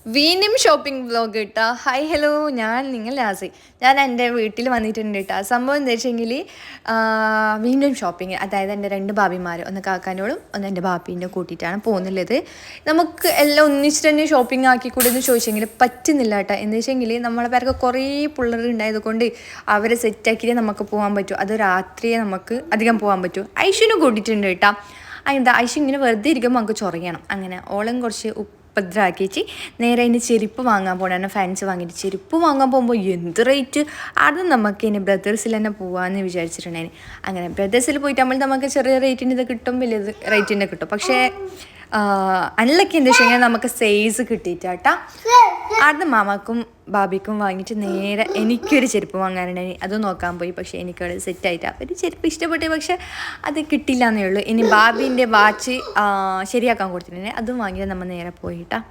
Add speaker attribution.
Speaker 1: വീണ്ടും shopping vlog കേട്ടാ. Hi hello, ഞാൻ നിങ്ങൾ ലാസി. ഞാൻ എൻ്റെ വീട്ടിൽ വന്നിട്ടുണ്ട് കേട്ടോ. സംഭവം എന്താ വെച്ചെങ്കിൽ വീണ്ടും ഷോപ്പിംഗ്, അതായത് എൻ്റെ രണ്ട് ഭാബിമാർ, ഒന്ന് കാക്കാനോടും ഒന്ന് എൻ്റെ ഭാപ്പീൻ്റെ കൂട്ടിയിട്ടാണ് പോകുന്നുള്ളത്. നമുക്ക് എല്ലാം ഒന്നിച്ചിട്ട് തന്നെ ഷോപ്പിംഗ് ആക്കിക്കൂടെ എന്ന് ചോദിച്ചെങ്കിൽ പറ്റുന്നില്ല കേട്ടോ. എന്ന് വെച്ചെങ്കിൽ നമ്മളെ പേർക്ക് കുറേ പിള്ളേർ ഉണ്ടായത് കൊണ്ട് അവരെ സെറ്റാക്കിയിട്ട് നമുക്ക് പോകാൻ പറ്റും. അത് രാത്രിയെ നമുക്ക് അധികം പോകാൻ പറ്റും. ഐഷുവിനും കൂട്ടിയിട്ടുണ്ട് കേട്ടോ. എന്താ ഐഷു ഇങ്ങനെ വെറുതെ ഇരിക്കുമ്പോൾ നമുക്ക് ചൊറിയണം. അങ്ങനെ ഓളം കുറച്ച് ഉപദ്രാക്കിച്ച് നേരെ അതിന് ചെരുപ്പ് വാങ്ങാൻ പോകണം. ഫാൻസ് വാങ്ങിയിട്ട് ചെരുപ്പ് വാങ്ങാൻ പോകുമ്പോൾ എന്ത് റേറ്റ്. അത് നമുക്ക് ഇനി ബ്രദേഴ്സിൽ തന്നെ പോകാമെന്ന് വിചാരിച്ചിട്ടുണ്ടായിരുന്നു. അങ്ങനെ ബ്രദേഴ്സിൽ പോയിട്ട് നമുക്ക് ചെറിയ റേറ്റിൻ്റെ ഇത് കിട്ടും, വലിയ റേറ്റിൻ്റെ കിട്ടും. പക്ഷേ അൺലക്കി എന്താ വെച്ച് കഴിഞ്ഞാൽ നമുക്ക് സൈസ് കിട്ടിയിട്ടാ. അത് മാമാക്കും ബാബിക്കും വാങ്ങിയിട്ട് നേരെ എനിക്കൊരു ചെരുപ്പ് വാങ്ങാനുണ്ടായി. അത് നോക്കാൻ പോയി. പക്ഷേ എനിക്കവിടെ സെറ്റായിട്ടാണ് ഒരു ചെരുപ്പ് ഇഷ്ടപ്പെട്ടു. പക്ഷേ അത് കിട്ടില്ല എന്നേ ഉള്ളൂ. ഇനി ബാബീൻ്റെ വാച്ച് ശരിയാക്കാൻ കൊടുത്തിട്ടുണ്ടെങ്കിൽ അതും വാങ്ങിയിട്ട് നമ്മൾ നേരെ പോയിട്ടാ.